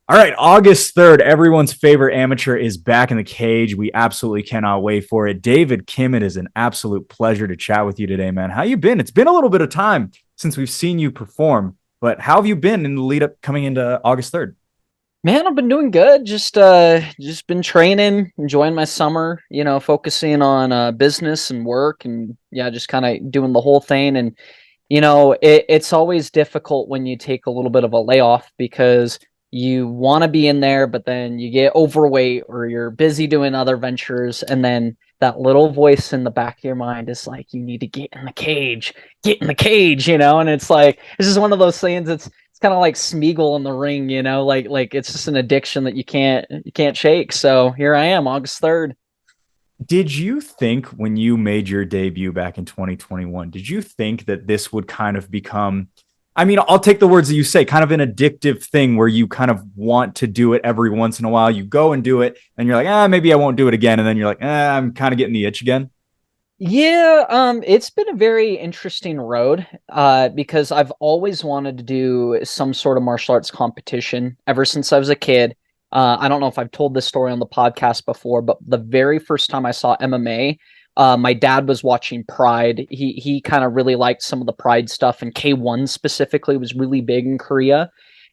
All right, August 3rd, everyone's favorite amateur is back in the cage. We absolutely cannot wait for it. David Kim, it is an absolute pleasure to chat with you today, man. How you been? It's been a little bit of time since we've seen you perform, but how have you been in the lead up coming into August 3rd? Man, I've been doing good. Just been training, enjoying my summer, focusing on business and work and yeah, just kind of doing the whole thing. And it's always difficult when you take a little bit of a layoff because you want to be in there, but then you get overweight or you're busy doing other ventures, and then that little voice in the back of your mind is like, you need to get in the cage, and it's like this is one of those things. It's kind of like Smeagol in the Ring, like it's just an addiction that you can't shake. So here I am, August 3rd. Did you think when you made your debut back in 2021, did you think that this would kind of become, I mean, I'll take the words that you say, kind of an addictive thing where you kind of want to do it every once in a while. You go and do it, and you're like, maybe I won't do it again. And then you're like, I'm kind of getting the itch again. Yeah, it's been a very interesting road, because I've always wanted to do some sort of martial arts competition ever since I was a kid. I don't know if I've told this story on the podcast before, but the very first time I saw MMA, my dad was watching Pride. He kind of really liked some of the Pride stuff, and K1 specifically was really big in Korea.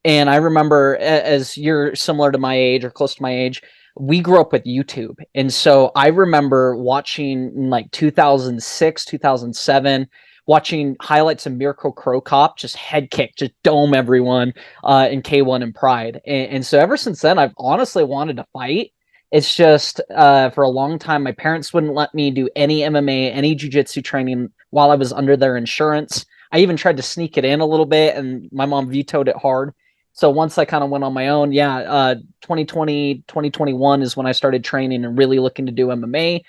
And I remember, as you're similar to my age or close to my age, we grew up with YouTube. And so I remember watching in like 2006, 2007, watching highlights of Mirko Cro Cop just head kick, just dome everyone in K1 and Pride. And so ever since then, I've honestly wanted to fight. It's just for a long time, my parents wouldn't let me do any MMA, any jujitsu training while I was under their insurance. I even tried to sneak it in a little bit, and my mom vetoed it hard. So once I kind of went on my own, yeah, 2020, 2021 is when I started training and really looking to do MMA.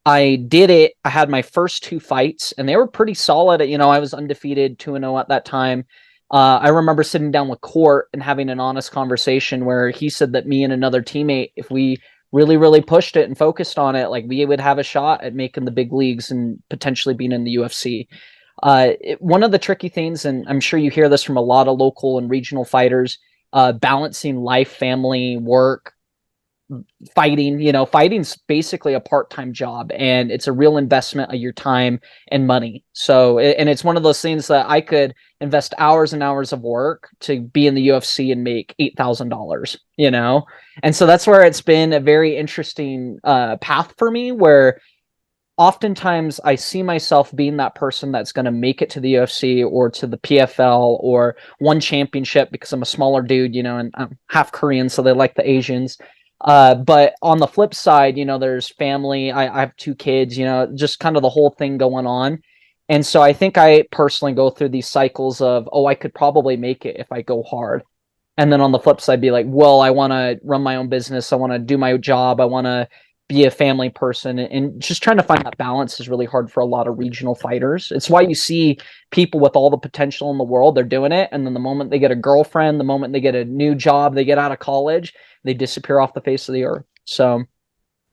I did it. I had my first two fights, and they were pretty solid. I was undefeated, 2-0 at that time. I remember sitting down with Court and having an honest conversation where he said that me and another teammate, if we really, really pushed it and focused on it, like we would have a shot at making the big leagues and potentially being in the UFC. One of the tricky things, and I'm sure you hear this from a lot of local and regional fighters, balancing life, family, work, fighting. Fighting's basically a part-time job, and it's a real investment of your time and money. So, and it's one of those things that I could invest hours and hours of work to be in the UFC and make $8,000. And so that's where it's been a very interesting path for me, where oftentimes I see myself being that person that's going to make it to the UFC or to the PFL or one championship, because I'm a smaller dude, and I'm half Korean, so they like the Asians. But on the flip side, there's family. I have two kids, just kind of the whole thing going on. And so I think I personally go through these cycles of, oh, I could probably make it if I go hard. And then on the flip side, be like, well, I want to run my own business. I want to do my job. I want to be a family person. And just trying to find that balance is really hard for a lot of regional fighters. It's why you see people with all the potential in the world, they're doing it. And then the moment they get a girlfriend, the moment they get a new job, they get out of college, they disappear off the face of the earth. So,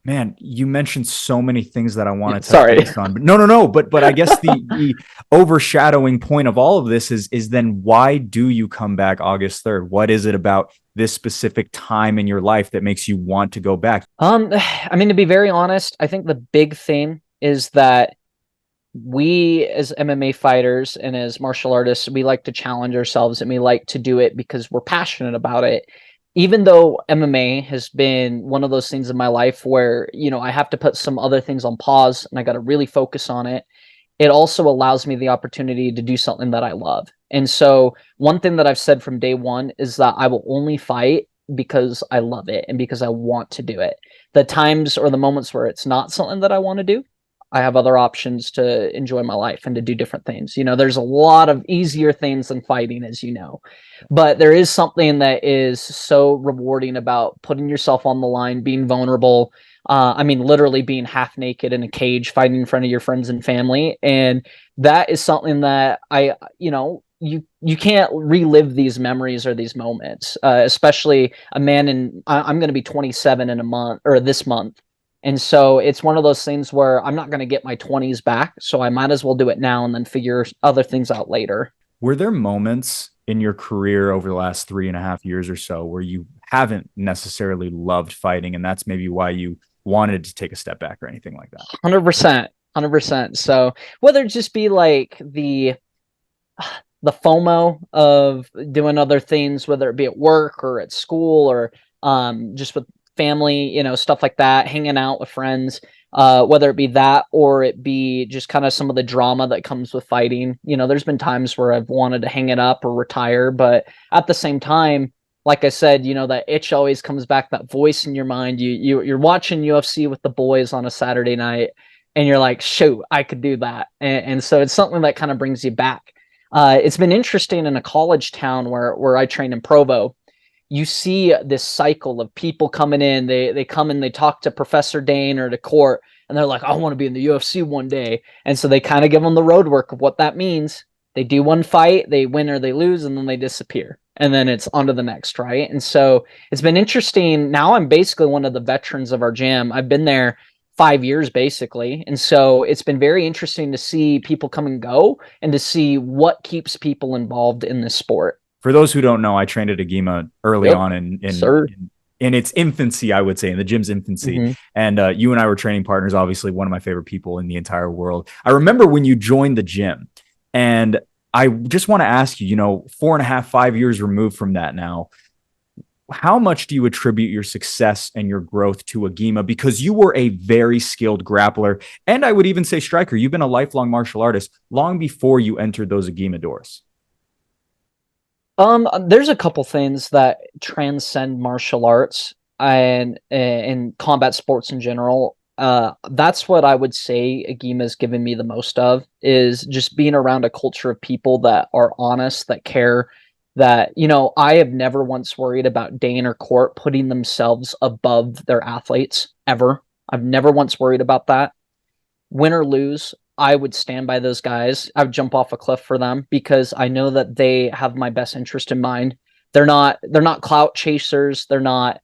Man, you mentioned so many things that I want to touch sorry. base on, but no. But I guess the overshadowing point of all of this is then why do you come back August 3rd? What is it about this specific time in your life that makes you want to go back? I mean, to be very honest, I think the big thing is that we as MMA fighters and as martial artists, we like to challenge ourselves, and we like to do it because we're passionate about it. Even though MMA has been one of those things in my life where, I have to put some other things on pause and I got to really focus on it, it also allows me the opportunity to do something that I love. And so one thing that I've said from day one is that I will only fight because I love it and because I want to do it. The times or the moments where it's not something that I want to do, I have other options to enjoy my life and to do different things. There's a lot of easier things than fighting, as you know, but there is something that is so rewarding about putting yourself on the line, being vulnerable. I mean, literally being half naked in a cage, fighting in front of your friends and family. And that is something that you can't relive these memories or these moments, especially a man I'm going to be 27 in a month, or this month. And so it's one of those things where I'm not going to get my 20s back. So I might as well do it now and then figure other things out later. Were there moments in your career over the last 3.5 years or so where you haven't necessarily loved fighting, and that's maybe why you wanted to take a step back or anything like that? 100%. 100%. So whether it just be like the FOMO of doing other things, whether it be at work or at school or just with family, stuff like that, hanging out with friends, whether it be that or it be just kind of some of the drama that comes with fighting. There's been times where I've wanted to hang it up or retire, but at the same time, like I said, that itch always comes back, that voice in your mind. You're watching UFC with the boys on a Saturday night, and you're like, shoot, I could do that. And so it's something that kind of brings you back. It's been interesting in a college town where I trained in Provo. You see this cycle of people coming in. They come and they talk to Professor Dane or to Court, and they're like, I want to be in the UFC one day. And so they kind of give them the road work of what that means. They do one fight, they win or they lose, and then they disappear. And then it's on to the next, right? And so it's been interesting. Now I'm basically one of the veterans of our gym. I've been there 5 years basically. And so it's been very interesting to see people come and go and to see what keeps people involved in this sport. For those who don't know, I trained at Agima early on in its infancy, I would say, in the gym's infancy. Mm-hmm. And you and I were training partners, obviously one of my favorite people in the entire world. I remember when you joined the gym, and I just want to ask you, 4.5, 5 years removed from that now, how much do you attribute your success and your growth to Agima? Because you were a very skilled grappler, and I would even say striker. You've been a lifelong martial artist long before you entered those Agima doors. There's a couple things that transcend martial arts and combat sports in general. That's what I would say Agima has given me the most of, is just being around a culture of people that are honest, that care, that, I have never once worried about Dane or Court putting themselves above their athletes ever. I've never once worried about that. Win or lose, I would stand by those guys. I would jump off a cliff for them because I know that they have my best interest in mind. They're not clout chasers. They're not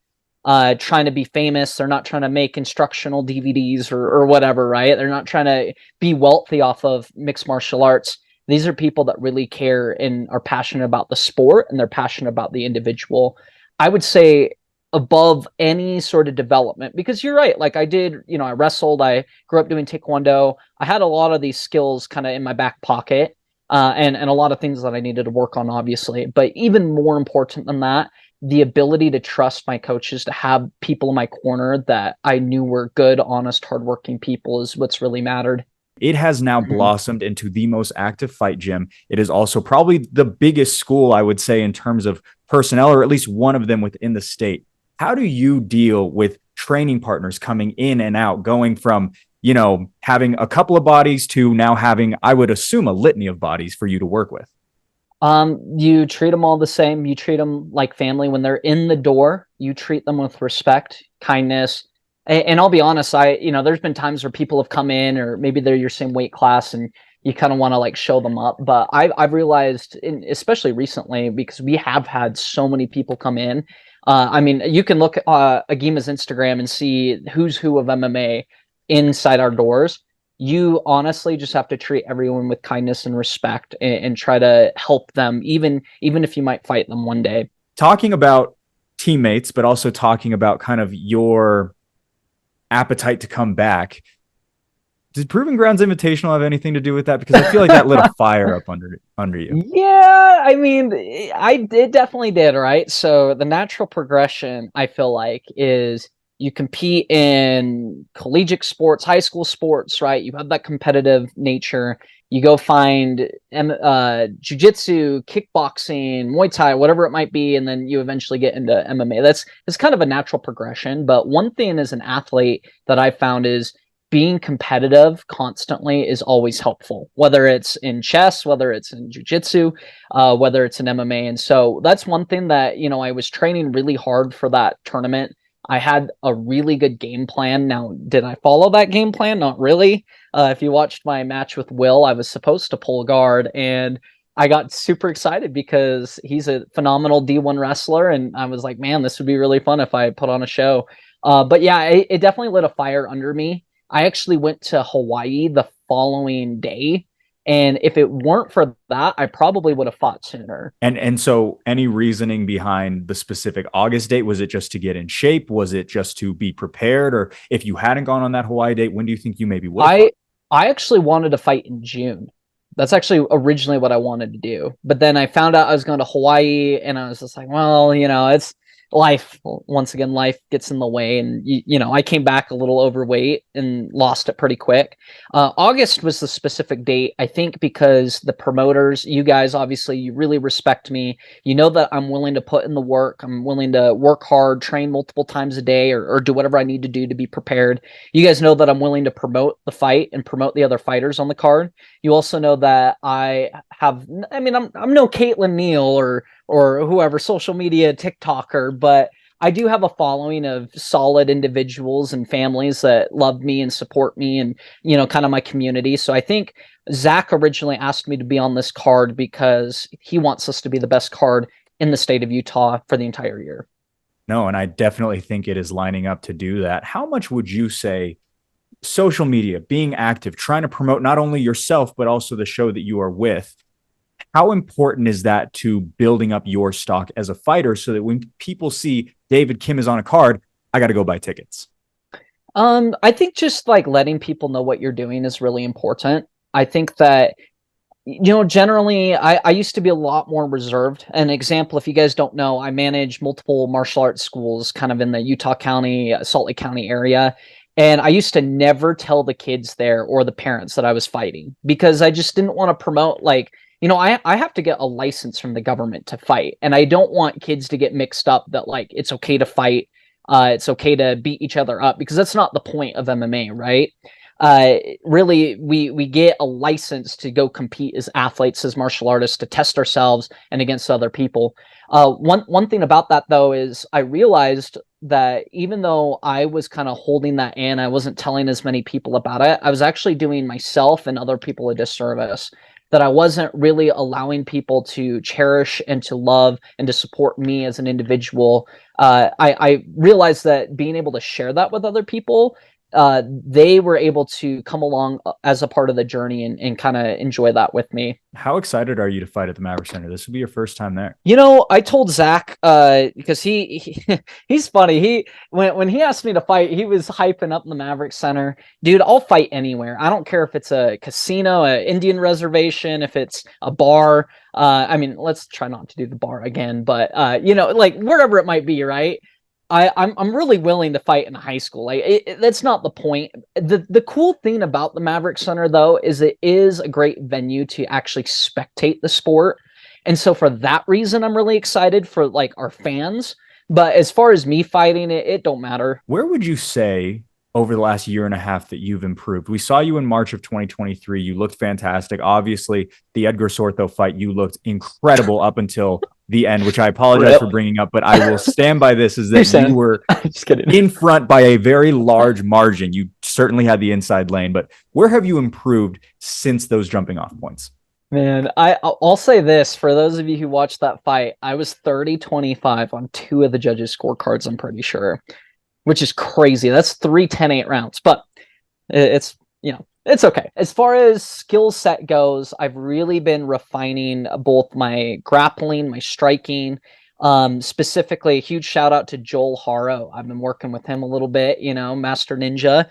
trying to be famous. They're not trying to make instructional DVDs or whatever, right? They're not trying to be wealthy off of mixed martial arts. These are people that really care and are passionate about the sport, and they're passionate about the individual. I would say above any sort of development, because you're right. Like I did, I wrestled, I grew up doing Taekwondo. I had a lot of these skills kind of in my back pocket, and a lot of things that I needed to work on, obviously. But even more important than that, the ability to trust my coaches, to have people in my corner that I knew were good, honest, hardworking people is what's really mattered. It has now blossomed into the most active fight gym. It is also probably the biggest school, I would say, in terms of personnel, or at least one of them within the state. How do you deal with training partners coming in and out, going from, having a couple of bodies to now having, I would assume, a litany of bodies for you to work with? You treat them all the same. You treat them like family. When they're in the door, you treat them with respect, kindness. And I'll be honest, there's been times where people have come in, or maybe they're your same weight class, and you kind of want to like show them up. But I've realized, especially recently, because we have had so many people come in. You can look at Agima's Instagram and see who's who of MMA inside our doors. You honestly just have to treat everyone with kindness and respect, and try to help them, even if you might fight them one day. Talking about teammates, but also talking about kind of your appetite to come back. Did Proving Grounds Invitational have anything to do with that? Because I feel like that lit a fire up under you. Yeah, it definitely did, right? So the natural progression, I feel like, is you compete in collegiate sports, high school sports, right? You have that competitive nature. You go find jiu-jitsu, kickboxing, Muay Thai, whatever it might be, and then you eventually get into MMA. That's kind of a natural progression. But one thing as an athlete that I found is being competitive constantly is always helpful, whether it's in chess, whether it's in jiu-jitsu, whether it's in MMA. And so that's one thing that, I was training really hard for that tournament. I had a really good game plan. Now, did I follow that game plan? Not really. If you watched my match with Will, I was supposed to pull guard, and I got super excited because he's a phenomenal D1 wrestler, and I was like, man, this would be really fun if I put on a show. But yeah, it definitely lit a fire under me. I actually went to Hawaii the following day, And if it weren't for that, I probably would have fought sooner. And so any reasoning behind the specific August date? Was it just to get in shape? Was it just to be prepared? Or if you hadn't gone on that Hawaii date, when do you think you maybe would have fought? I actually wanted to fight in June. That's actually originally what I wanted to do. But then I found out I was going to Hawaii, and I was just like, well, it's life. Once again, life gets in the way. And, I came back a little overweight and lost it pretty quick. August was the specific date, I think, because the promoters, you guys, obviously, you really respect me. You know that I'm willing to put in the work. I'm willing to work hard, train multiple times a day, or do whatever I need to do to be prepared. You guys know that I'm willing to promote the fight and promote the other fighters on the card. You also know that I'm no Caitlin Neal or whoever, social media TikToker, but I do have a following of solid individuals and families that love me and support me and, kind of my community. So I think Zach originally asked me to be on this card because he wants us to be the best card in the state of Utah for the entire year. No, and I definitely think it is lining up to do that. How much would you say social media, being active, trying to promote not only yourself, but also the show that you are with, how important is that to building up your stock as a fighter so that when people see David Kim is on a card, I got to go buy tickets? I think just like letting people know what you're doing is really important. I think that, generally I used to be a lot more reserved. An example, if you guys don't know, I manage multiple martial arts schools kind of in the Utah County, Salt Lake County area. And I used to never tell the kids there or the parents that I was fighting because I just didn't want to promote I have to get a license from the government to fight. And I don't want kids to get mixed up that it's okay to fight. It's okay to beat each other up because that's not the point of MMA, right? Really, we get a license to go compete as athletes, as martial artists, to test ourselves and against other people. One thing about that though is I realized that even though I was kind of holding that in, I wasn't telling as many people about it. I was actually doing myself and other people a disservice. That I wasn't really allowing people to cherish and to love and to support me as an individual. I realized that being able to share that with other people, they were able to come along as a part of the journey and kind of enjoy that with me. How excited are you to fight at the Maverick Center? This will be your first time there. I told Zach because he's funny. When he asked me to fight, he was hyping up the Maverick Center. Dude, I'll fight anywhere. I don't care if it's a casino, an Indian reservation, if it's a bar. Let's try not to do the bar again, but wherever it might be, right? I'm really willing to fight in high school. That's not the point. The cool thing about the Maverick Center though is it is a great venue to actually spectate the sport. And so for that reason, I'm really excited for our fans. But as far as me fighting it don't matter. Where would you say over the last year and a half that you've improved? We saw you in March of 2023. You looked fantastic. Obviously, the Edgar Sortho fight, you looked incredible up until the end, which I apologize for bringing up, but I will stand by this, is that you were just kidding. In front by a very large margin. You certainly had the inside lane, but where have you improved since those jumping off points? Man, I'll say this, for those of you who watched that fight, I was 30-25 on 2 of the judges' scorecards, I'm pretty sure, which is crazy. That's 3 10-8 rounds, but it's okay. As far as skill set goes, I've really been refining both my grappling, my striking. Specifically, a huge shout out to Joel Haro. I've been working with him a little bit, Master Ninja.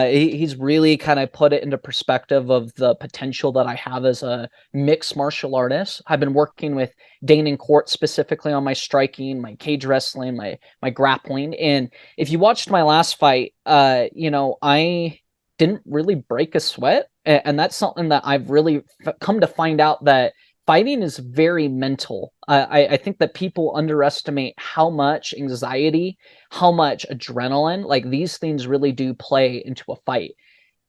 He's really kind of put it into perspective of the potential that I have as a mixed martial artist. I've been working with Dane and Court specifically on my striking, my cage wrestling, my grappling. And if you watched my last fight, I didn't really break a sweat. And that's something that I've really come to find out, that fighting is very mental. I think that people underestimate how much anxiety, how much adrenaline, these things really do play into a fight.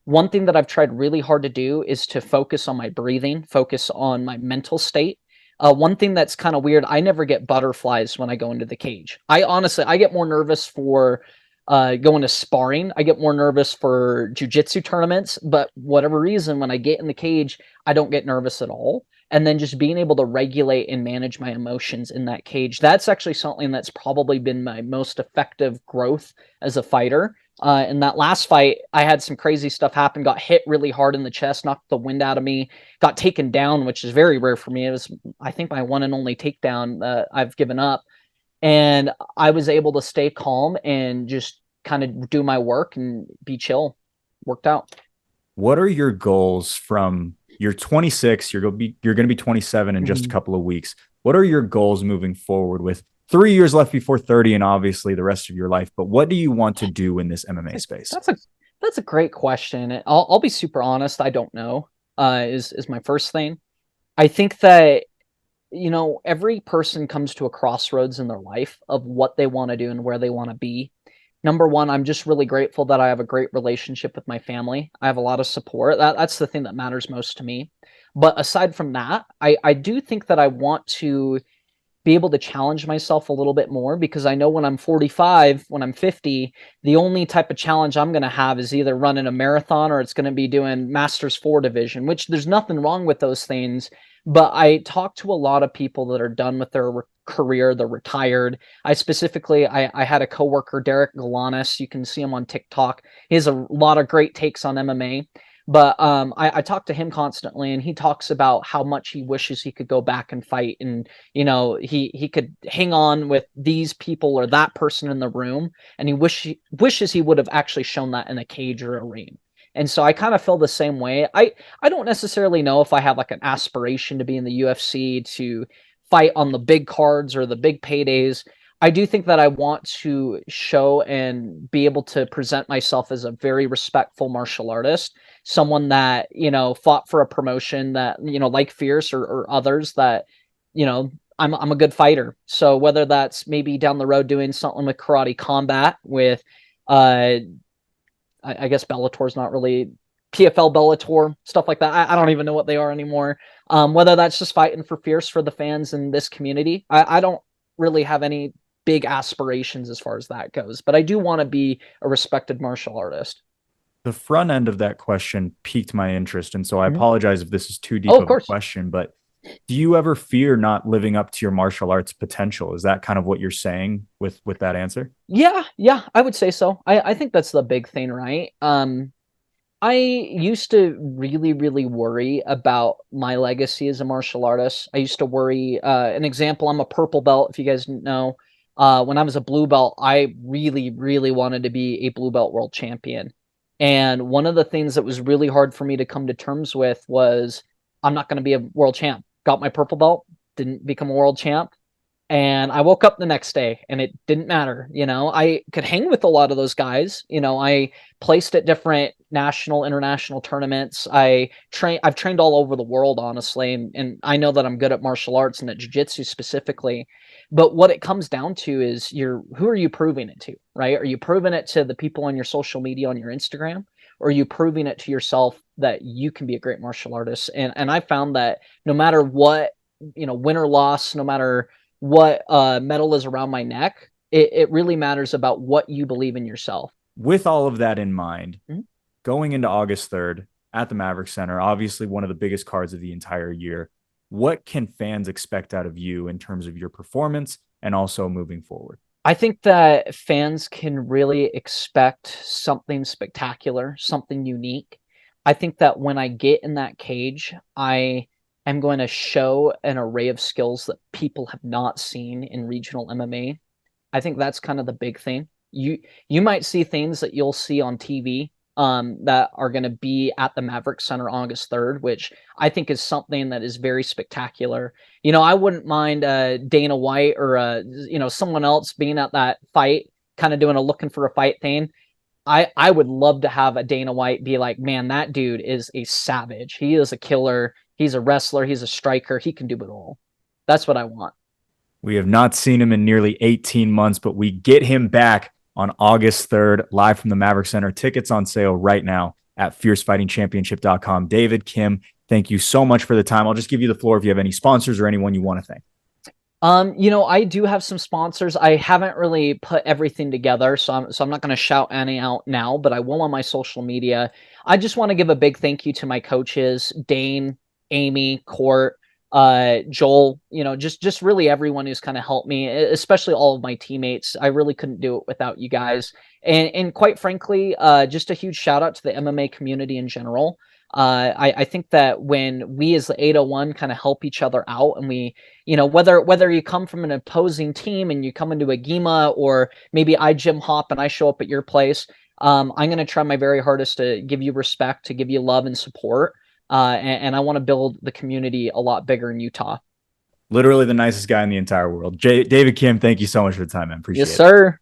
One thing that I've tried really hard to do is to focus on my breathing, focus on my mental state. One thing that's kind of weird, I never get butterflies when I go into the cage. I get more nervous for going to sparring. I get more nervous for jiu-jitsu tournaments, but whatever reason, when I get in the cage, I don't get nervous at all. and then just being able to regulate and manage my emotions in that cage. That's actually something that's probably been my most effective growth as a fighter. In that last fight, I had some crazy stuff happen, got hit really hard in the chest, knocked the wind out of me, got taken down, which is very rare for me. It was, I think, my one and only takedown I've given up. And I was able to stay calm and just kind of do my work and be chill. Worked out. What are your goals from you're 26, you're going to be 27 in just a couple of weeks. What are your goals moving forward with 3 years left before 30 and obviously the rest of your life? But what do you want to do in this MMA space? That's a great question. I'll be super honest. I don't know. Is my first thing. I think that every person comes to a crossroads in their life of what they want to do and where they want to be. Number one, I'm just really grateful that I have a great relationship with my family. I have a lot of support. That's the thing that matters most to me. But aside from that, I do think that I want to be able to challenge myself a little bit more, because I know when I'm 45, when I'm 50, the only type of challenge I'm going to have is either running a marathon or it's going to be doing Masters 4 division, which there's nothing wrong with those things. But I talk to a lot of people that are done with their career, they're retired. I had a coworker, Derek Galanis. You can see him on TikTok. He has a lot of great takes on MMA. But I talk to him constantly, and he talks about how much he wishes he could go back and fight, and he could hang on with these people or that person in the room, and he wishes he would have actually shown that in a cage or a ring. And so I kind of feel the same way. I don't necessarily know if I have like an aspiration to be in the UFC, to fight on the big cards or the big paydays. I do think that I want to show and be able to present myself as a very respectful martial artist, someone that, fought for a promotion that, like Fierce or others that, I'm a good fighter. So whether that's maybe down the road doing something with Karate Combat with, I guess Bellator's not really PFL Bellator, stuff like that. I don't even know what they are anymore. Whether that's just fighting for Fierce for the fans in this community. I don't really have any big aspirations as far as that goes, but I do want to be a respected martial artist. The front end of that question piqued my interest. And so I apologize if this is too deep Oh, of of a course. question, but do you ever fear not living up to your martial arts potential? Is that kind of what you're saying with that answer? Yeah, I would say so. I think that's the big thing, right? I used to really, really worry about my legacy as a martial artist. I used to worry, an example, I'm a purple belt, if you guys didn't know. When I was a blue belt, I really, really wanted to be a blue belt world champion. And one of the things that was really hard for me to come to terms with was I'm not going to be a world champ. Got my purple belt, didn't become a world champ. And I woke up the next day and it didn't matter. I could hang with a lot of those guys. I placed at different national, international tournaments. I've trained all over the world, honestly. And I know that I'm good at martial arts and at jiu-jitsu specifically. But what it comes down to is who are you proving it to, right? Are you proving it to the people on your social media, on your Instagram? Or are you proving it to yourself that you can be a great martial artist? And I found that no matter what, win or loss, no matter what medal is around my neck, it really matters about what you believe in yourself. With all of that in mind, Mm-hmm. going into August 3rd at the Maverick Center, obviously one of the biggest cards of the entire year, what can fans expect out of you in terms of your performance and also moving forward? I think that fans can really expect something spectacular, something unique. I think that when I get in that cage, I am going to show an array of skills that people have not seen in regional MMA. I think that's kind of the big thing. You might see things that you'll see on TV that are going to be at the Maverick Center August 3rd, which I think is something that is very spectacular. I wouldn't mind Dana White or someone else being at that fight, kind of doing a looking for a fight thing. I would love to have a Dana White be like, man, that dude is a savage. He is a killer. He's a wrestler. He's a striker. He can do it all. That's what I want. We have not seen him in nearly 18 months, but we get him back on August 3rd, live from the Maverick Center. Tickets on sale right now at fiercefightingchampionship.com. David, Kim, thank you so much for the time. I'll just give you the floor if you have any sponsors or anyone you want to thank. I do have some sponsors. I haven't really put everything together, so I'm not going to shout any out now, but I will on my social media. I just want to give a big thank you to my coaches, Dane, Amy, Court, Joel, just really everyone who's kind of helped me, especially all of my teammates. I really couldn't do it without you guys. And quite frankly, just a huge shout out to the MMA community in general. I think that when we as the 801 kind of help each other out, and we, whether you come from an opposing team and you come into a GEMA, or maybe I gym hop and I show up at your place, I'm going to try my very hardest to give you respect, to give you love and support. And I want to build the community a lot bigger in Utah. Literally the nicest guy in the entire world. David Kim, thank you so much for the time, man. Yes, Appreciate it. sir.